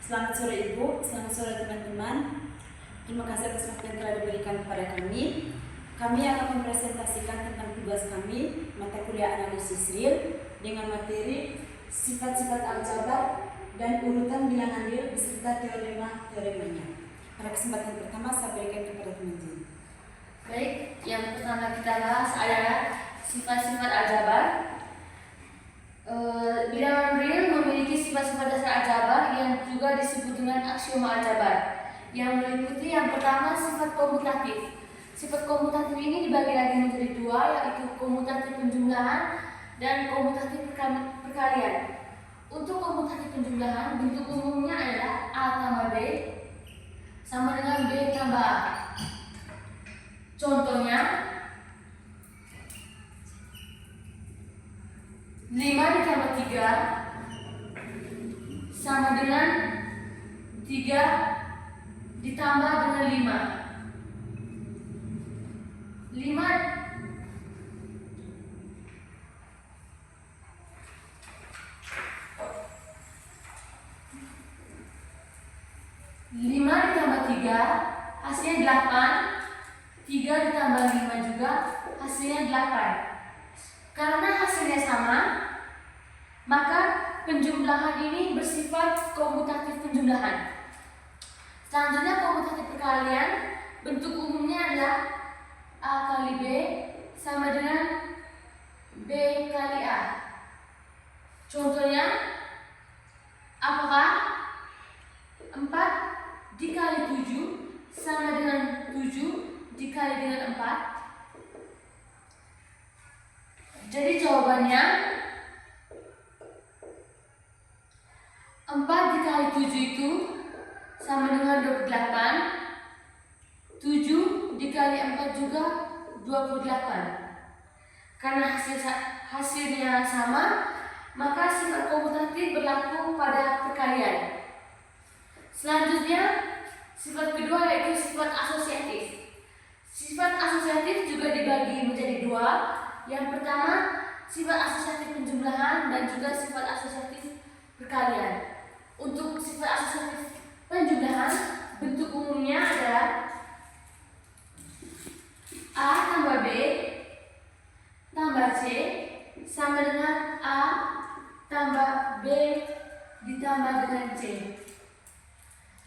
Selamat sore Ibu, selamat sore teman-teman. Terima kasih atas waktu yang telah diberikan kepada kami. Kami akan mempresentasikan tentang tugas kami, mata kuliah analisis real, dengan materi sifat-sifat aljabar dan urutan bilangan real beserta teorema-teoremanya. Pada kesempatan pertama saya berikan kepada teman-teman. Baik, yang pertama kita bahas adalah sifat-sifat aljabar. Bilangan real memiliki sifat-sifat dasar aljabar yang juga disebut dengan aksioma aljabar, yang meliputi yang pertama sifat komutatif. Sifat komutatif ini dibagi lagi menjadi dua, yaitu komutatif penjumlahan dan komutatif perkalian. Untuk komutatif penjumlahan, bentuk umumnya adalah A tambah B sama dengan B tambah A. Contohnya, 5 ditambah 3 sama dengan 3 ditambah dengan 5. 5 ditambah 3 hasilnya 8. 3 ditambah 5 juga hasilnya 8. Karena hasilnya sama, maka penjumlahan ini bersifat komutatif penjumlahan. Selanjutnya komutatif perkalian, bentuk umumnya adalah A kali B sama dengan B kali A. Contohnya, apakah 4 dikali 7 sama dengan 7 dikali dengan 4? Jadi jawabannya 4 dikali 7 itu sama dengan 28. 7 dikali 4 juga 28. Karena hasilnya sama, maka sifat komutatif berlaku pada perkalian. Selanjutnya, sifat kedua yaitu sifat asosiatif. Sifat asosiatif juga dibagi menjadi dua. Yang pertama, sifat asosiatif penjumlahan dan juga sifat asosiatif perkalian. Untuk sifat asosiatif penjumlahan, bentuk umumnya adalah A tambah B tambah C sama dengan A tambah B ditambah dengan C.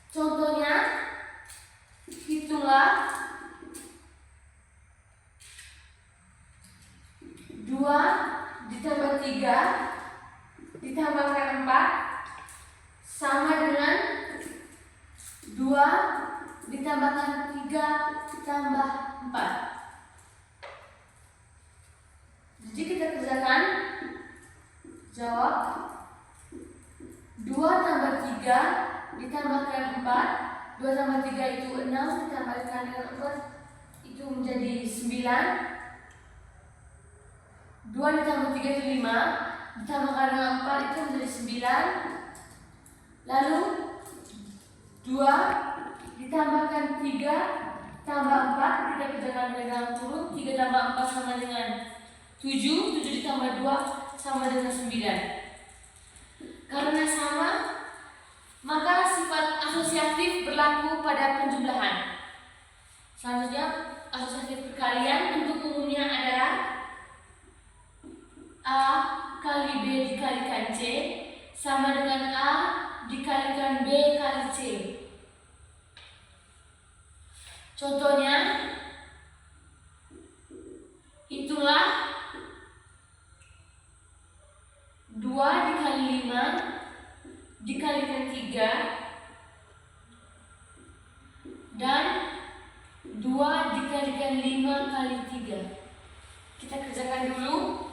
Contohnya, hitunglah 2 ditambah 3 ditambahkan 4 sama dengan 2 ditambahkan 3 tambah 4. Jadi kita kerjakan. Jawab 2 tambah 3 ditambahkan 4. 2 tambah 3 itu 6 ditambahkan dengan 4 itu menjadi 9. 2 ditambah 3 itu 5, ditambahkan dengan 4 itu menjadi 9. Lalu 2 ditambahkan 3 tambah 4, kita kerjakan dengan turun. 3 tambah 4 sama dengan 7, 7 ditambah 2 sama dengan 9. Karena sama, maka sifat asosiatif berlaku pada penjumlahan. Selanjutnya, asosiatif perkalian, bentuk umumnya adalah A kali B dikalikan C sama dengan A dikalikan B kali C. Contohnya, hitunglah 2 dikali 5 dikalikan 3 dan 2 dikalikan 5 kali 3. Kita kerjakan dulu.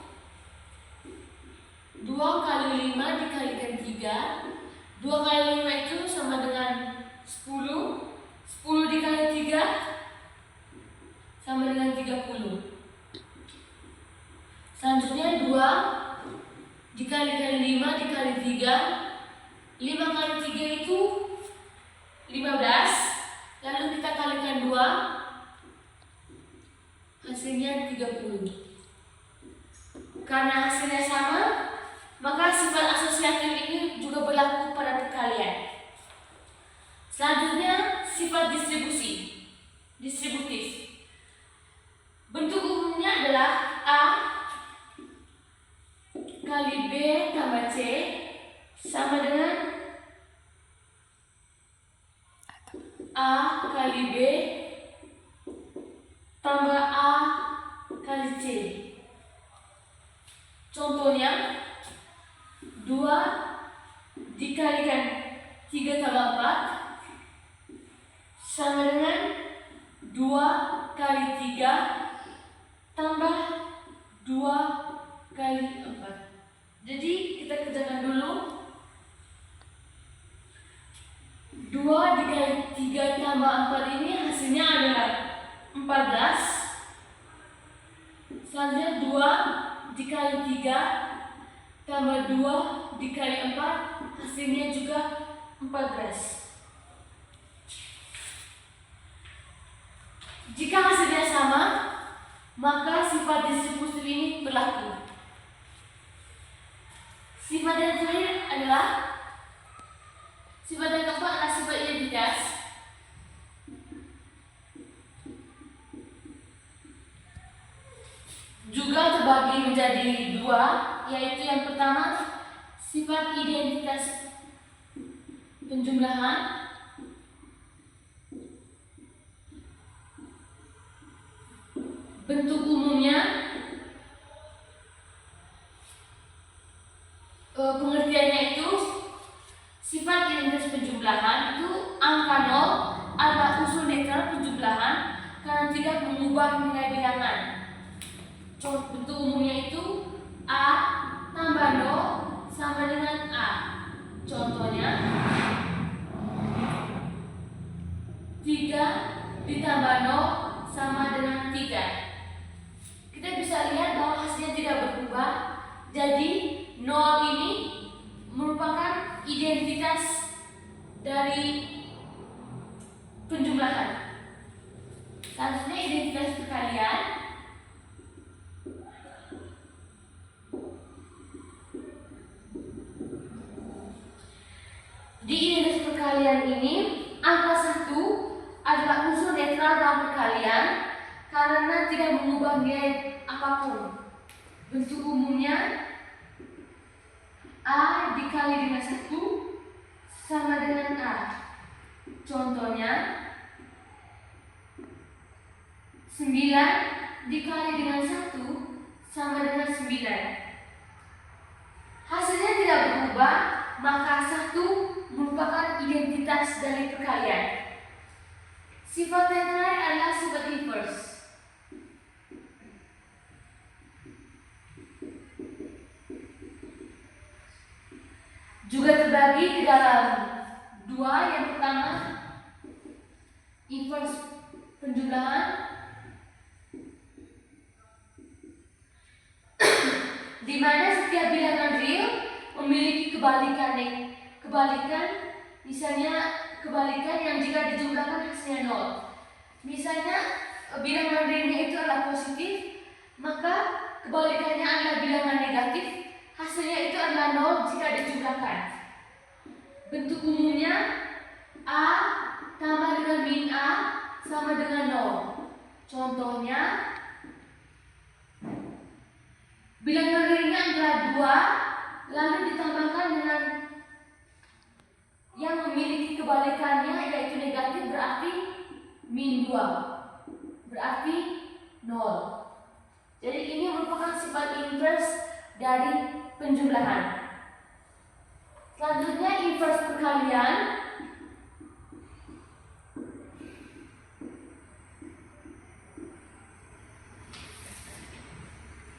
2 kali 5 dikalikan 3. 2 kali 5 itu sama dengan 10. 10 dikali 3 sama dengan 30. Selanjutnya 2 dikalikan 5 dikali 3. 5 kali 3 itu 15. Lalu kita kalikan 2, hasilnya 30. Karena hasilnya sama, maka sifat asosiatif ini juga berlaku pada perkalian. sama dengan A kali B tambah A kali C. Contohnya 2 dikalikan 3 tambah 4 sama dengan 2 kali 3 tambah 2 kali 4. Jadi kita kerjakan dulu. 2 dikali 3 tambah 4 ini hasilnya adalah 14. Selanjutnya 2 dikali 3 tambah 2 dikali 4 hasilnya juga 14. Jika hasilnya sama, maka sifat distributif ini berlaku. Sifat yang terakhir adalah sifat yang keempat adalah sifat identitas. Juga terbagi menjadi 2, yaitu yang pertama sifat identitas penjumlahan. Bentuk umumnya, pengertiannya itu sifat identitas penjumlahan itu angka 0 adalah unsur netral penjumlahan karena tidak mengubah nilai bilangan. Bentuk umumnya itu A tambah 0 sama dengan A. Contohnya 3 ditambah 0 sama dengan 3. Kita bisa lihat bahwa hasilnya tidak berubah. Jadi 0 ini merupakan identitas dari penjumlahan. Selanjutnya identitas perkalian. Di identitas perkalian ini, angka 1 adalah unsur netral dalam perkalian karena tidak mengubah nilai apapun. Bentuk umumnya A dikali dengan 1 sama dengan A. Contohnya 9 dikali dengan 1 sama dengan 9. Hasilnya tidak berubah, maka 1 merupakan identitas dari perkalian. Sifat yang terakhir adalah sifat inverse. Juga terbagi ke dalam 2. Yang pertama inverse penjumlahan, di mana setiap bilangan real memiliki kebalikan. Misalnya kebalikan yang jika dijumlahkan hasilnya 0. Misalnya bilangan realnya itu adalah positif, maka kebalikannya adalah bilangan negatif. Hasilnya itu adalah 0 jika dijumlahkan. Bentuk umumnya A tambah dengan min A sama dengan 0. Contohnya bilangan realnya adalah 2, lalu ditambahkan dengan yang memiliki kebalikannya yaitu negatif, berarti min 2, berarti 0. Jadi ini merupakan sifat inverse dari penjumlahan. Selanjutnya inverse perkalian.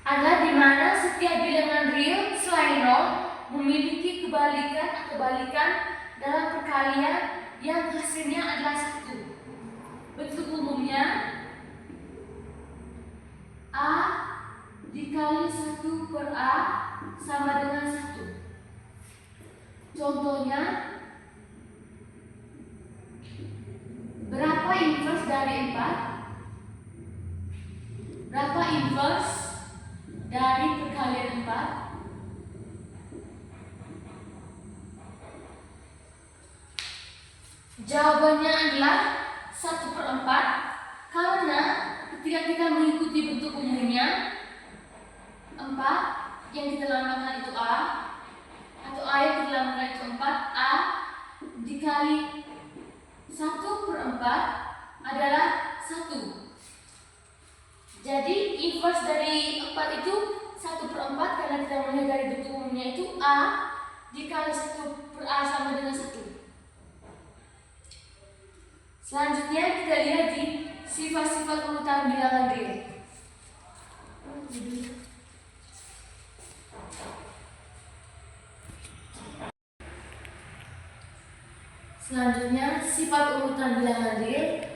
Adalah di mana setiap bilangan real selain 0 memiliki kebalikan dalam perkalian yang hasilnya adalah 1. Bentuk umumnya A dikali 1 per A sama dengan 1. Contohnya, berapa inverse dari 4? Berapa inverse dari perkalian 4? Jawabannya adalah 1/4, karena ketika kita mengikuti bentuk umumnya 4 yang kita lambangkan itu A, atau A yang kita lambangkan 1. Jadi inverse dari 4 itu 1/4 karena kita melihat dari bentuk umumnya itu A dikali 1/A sama dengan 1. Selanjutnya kita lihat di sifat-sifat urutan bilangan real. Selanjutnya sifat urutan bilangan real.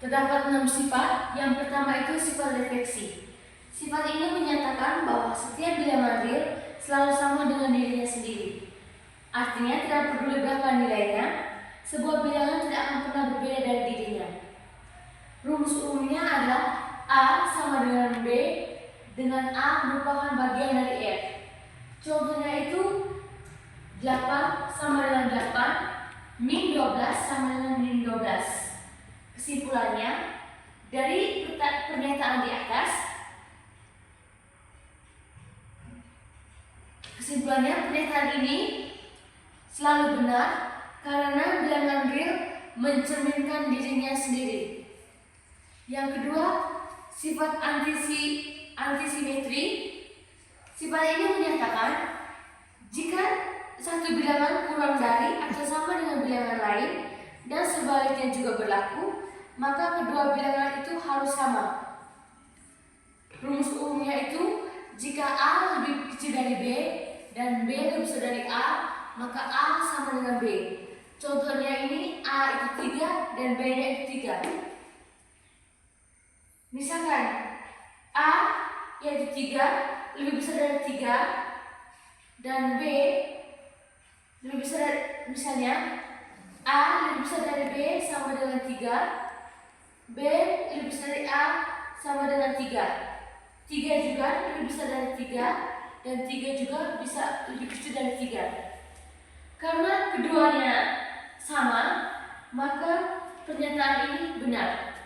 Terdapat 6 sifat. Yang pertama itu sifat refleksi. Sifat ini menyatakan bahwa setiap bilangan real selalu sama dengan dirinya sendiri. Artinya tidak peduli berapa nilainya, sebuah bilangan tidak akan pernah berbeda dari dirinya. Rumus umumnya adalah A sama dengan B dengan A merupakan bagian dari F. Contohnya itu 8 sama dengan 8, min 12 sama dengan min 12. Kesimpulannya, dari pernyataan di atas, pernyataan ini selalu benar karena bilangan real mencerminkan dirinya sendiri. Yang kedua, sifat antisimetri. Sifat ini menyatakan jika satu bilangan kurang dari atau sama dengan bilangan lain dan sebaliknya juga berlaku, maka kedua bilangan itu harus sama. Rumus umumnya itu jika A lebih kecil dari B dan B lebih besar dari A, maka A sama dengan B. Contohnya ini A itu 3 dan B-nya itu 3. Misalkan A yaitu 3 lebih besar dari 3 dan B lebih besar dari, misalnya A lebih besar dari B sama dengan 3, B lebih besar dari A sama dengan 3. 3 juga lebih besar dari 3 dan 3 juga bisa lebih kecil dari 3. Karena keduanya sama, maka pernyataan ini benar.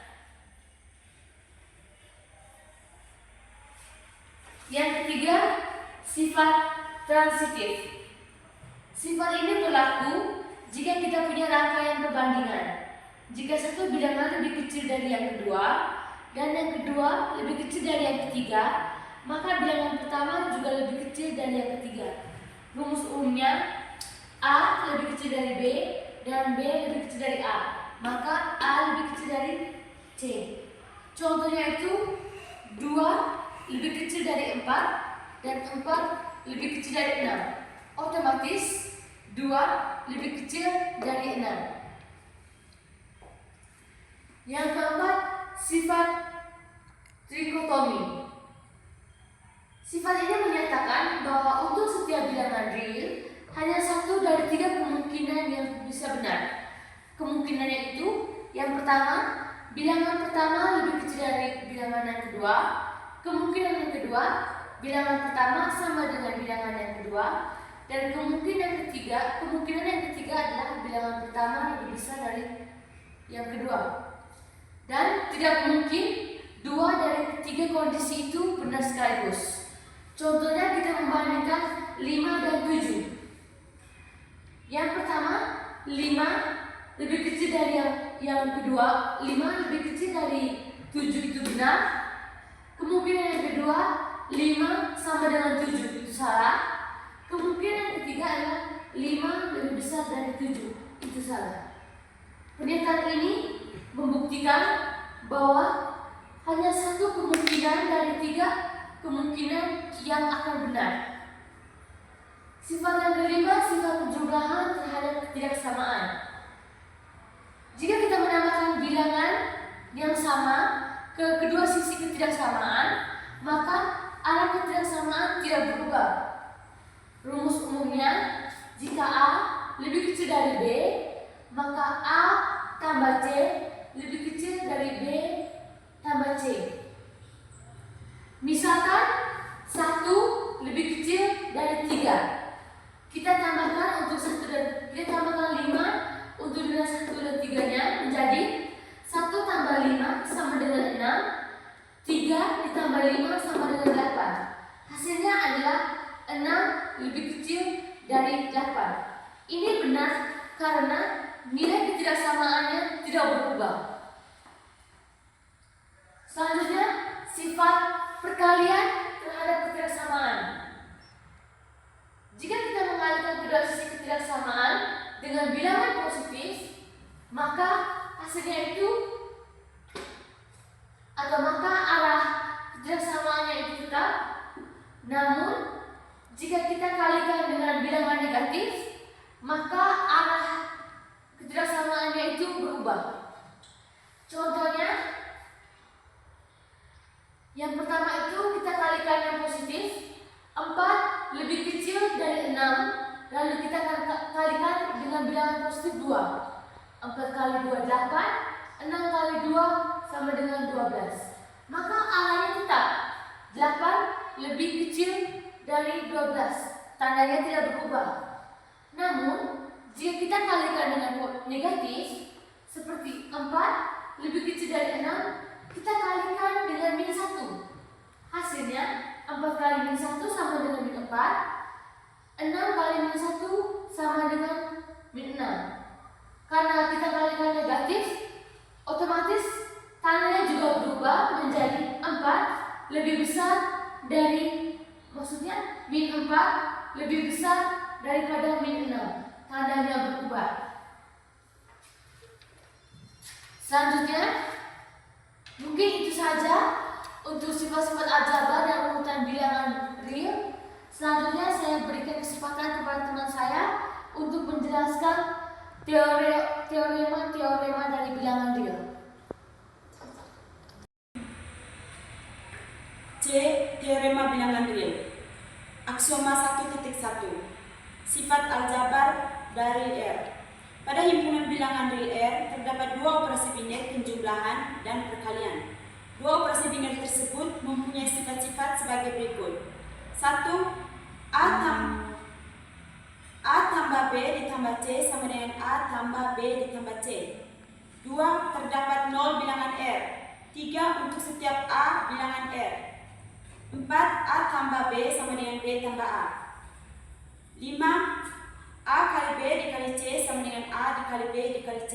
Yang ketiga, sifat transitif. Sifat ini berlaku jika kita punya rangkaian perbandingan. Jika satu bilangan lebih kecil dari yang kedua dan yang kedua lebih kecil dari yang ketiga, maka bilangan pertama juga lebih kecil dari yang ketiga. Rumus umumnya A lebih kecil dari B dan B lebih kecil dari A, maka A lebih kecil dari C. Contohnya itu 2 lebih kecil dari 4 dan 4 lebih kecil dari 6. Otomatis 2 lebih kecil dari 6. Yang keempat, sifat trikotomi. Sifat ini menyatakan bahwa untuk setiap bilangan real hanya 1 dari 3 kemungkinan yang bisa benar. Kemungkinannya itu, yang pertama, bilangan pertama lebih kecil dari bilangan yang kedua. Kemungkinan yang kedua, bilangan pertama sama dengan bilangan yang kedua. Dan kemungkinan yang ketiga adalah bilangan pertama lebih besar dari yang kedua. Dan tidak mungkin 2 dari 3 kondisi itu benar sekaligus. Contohnya kita membandingkan 5 dan 7. Yang pertama, 5 lebih kecil dari yang kedua, 5 lebih kecil dari 7 itu benar. Kemungkinan yang kedua, 5 sama dengan 7 itu salah. Kemungkinan yang ketiga adalah 5 lebih besar dari 7 itu salah. Pernyataan ini membuktikan bahwa hanya 1 kemungkinan dari 3 kemungkinan yang akan benar. Sifat yang kelima, sifat penjumlahan terhadap ketidaksamaan. Jika kita menambahkan bilangan yang sama ke kedua sisi ketidaksamaan, maka arah ketidaksamaan tidak berubah. Rumus umumnya, jika A lebih kecil dari B, maka A tambah C lebih kecil dari B tambah C. Misalkan 1 lebih kecil dari 3. Kita tambahkan 5 untuk dengan 1 dan 3-nya menjadi 1 tambah 5 sama dengan 6, 3 ditambah 5 sama dengan 8. Hasilnya adalah 6 lebih kecil dari 8. Ini benar karena nilai ketidaksamaannya tidak berubah. Selanjutnya, sifat perkalian terhadap ketidaksamaan. Jika kita mengalihkan kedua sisi ketidaksamaan dengan bilangan positif, maka hasilnya itu atau maka arah ketidaksamaannya itu tetap. Namun, jika kita kalikan dengan bilangan negatif, maka arah ketidaksamaannya itu berubah. Contohnya, yang pertama itu kita kalikan yang positif, 4 lebih kecil dari 6, lalu kita kalikan dengan bilangan positif 2. 4 kali 2 8, 6 kali 2 sama dengan 12. Maka arahnya tetap 8 lebih kecil dari 12, tandanya tidak berubah. Namun, jika kita kalikan dengan negatif, seperti 4 lebih kecil dari 6, kita kalikan dengan minus 1. Hasilnya, 4 kali minus 1 sama dengan min 4, 6 kali minus 1 sama dengan min 6. Karena kita kalikan negatif, otomatis tandanya juga berubah menjadi 4 lebih besar dari, maksudnya min 4 lebih besar daripada min 6. Tandanya berubah. Selanjutnya, mungkin itu saja untuk sifat-sifat aljabar dan urutan bilangan real. Selanjutnya saya berikan kesempatan kepada teman saya untuk menjelaskan teorema dari bilangan real. C. Teorema bilangan real. Aksioma 1.1. Sifat aljabar dari R. Pada himpunan bilangan real R terdapat dua operasi biner penjumlahan dan perkalian. Dua operasi biner tersebut mempunyai sifat-sifat sebagai berikut. 1. A tambah B ditambah C sama dengan A tambah B ditambah C. 2. Terdapat 0 bilangan R. 3. Untuk setiap A bilangan R. 4. A tambah B sama dengan B tambah A. 5. A kali B dikali C sama dengan A dikali B dikali C.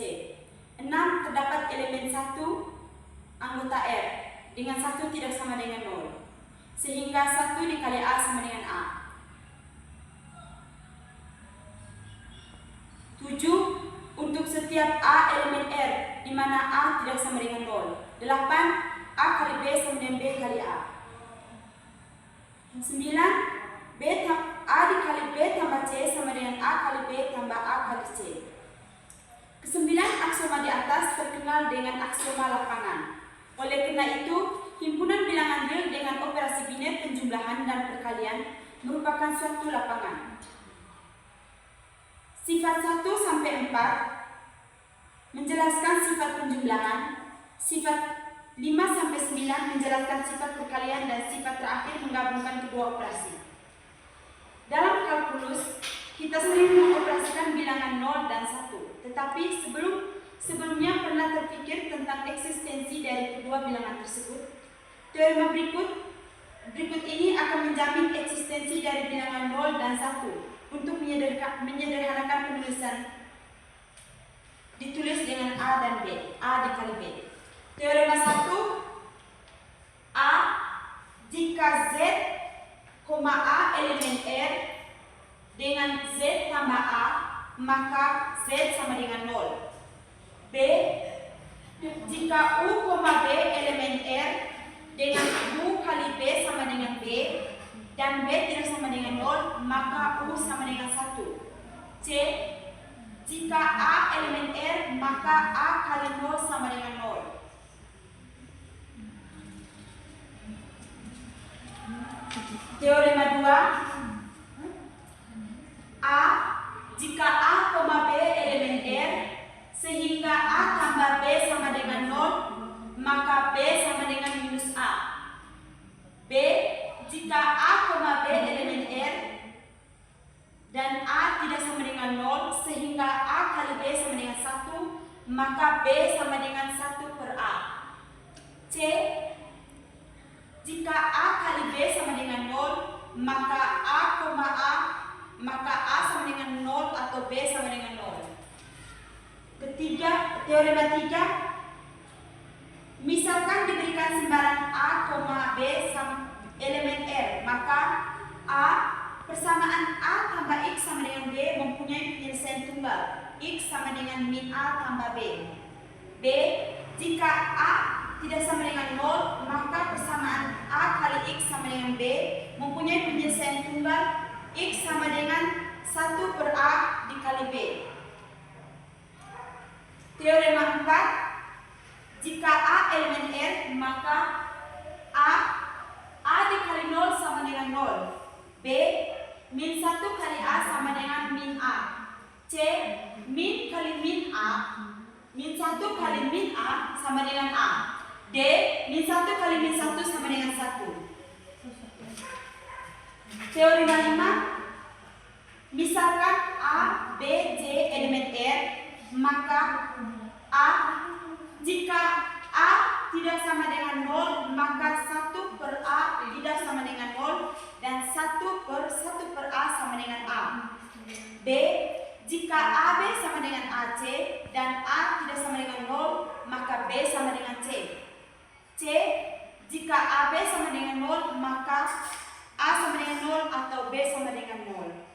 6. Terdapat elemen 1 anggota R dengan 1 tidak sama dengan 0, sehingga 1 dikali A sama dengan A. 7. Untuk setiap A elemen R di mana A tidak sama dengan 0. 8. A kali B sama dengan B kali A. 9. A dikali B tambah C sama dengan A kali B tambah A kali C. Kesembilan, aksioma di atas terkenal dengan aksioma lapangan. Oleh karena itu, himpunan bilangan real dengan operasi biner penjumlahan dan perkalian merupakan suatu lapangan. Sifat 1 sampai 4 menjelaskan sifat penjumlahan, sifat 5 sampai 9 menjelaskan sifat perkalian, dan sifat terakhir menggabungkan kedua operasi. Dalam kalkulus, kita sering mengoperasikan bilangan 0 dan 1, tetapi sebelumnya pernah terpikir tentang eksistensi dari kedua bilangan tersebut. Teorema berikut ini akan menjamin eksistensi dari bilangan 0 dan 1 untuk menyederhanakan penulisan. Ditulis dengan A dan B, A dikali B. Teorema 1, A jika Z, A elemen R dengan Z tambah A, maka Z sama dengan 0. B jika U, B elemen R dengan U kali B sama dengan B dan B tidak sama dengan 0, maka U sama dengan 1. C jika A elemen R, maka A kali 0 sama dengan 0. Teorema 2, A jika A, B elemen R sehingga A tambah B sama dengan 0, maka B sama dengan minus A. B jika A, B elemen R dan A tidak sama dengan 0 sehingga A kali B sama dengan 1, maka B sama dengan 1 per A. C jika A kali B sama dengan 0, maka A, maka A sama dengan 0 atau B sama dengan 0. Ketiga, teorema 3, misalkan diberikan Persamaan A tambah X sama dengan B mempunyai penyelesaian tunggal. X sama dengan min A tambah B. B. Jika A tidak sama dengan 0, maka persamaan A kali X sama dengan B mempunyai penyelesaian tunggal. X sama dengan 1 per A dikali B. Teorema 4. Jika A elemen R, maka A dikali 0 sama dengan 0. B. Min 1 kali A sama dengan min A. C. Min kali min A. Min 1 kali min A sama dengan A. D. Min 1 kali min 1 sama dengan 1. Teorema 5. Misalkan A, B, J elemen R, maka jika A tidak sama dengan 0, maka 1 per A tidak sama dengan 0 dan 1 per A sama dengan A. B. Jika AB sama dengan AC dan A tidak sama dengan 0, maka B sama dengan C. C. Jika AB sama dengan 0, maka A sama dengan 0 atau B sama dengan 0.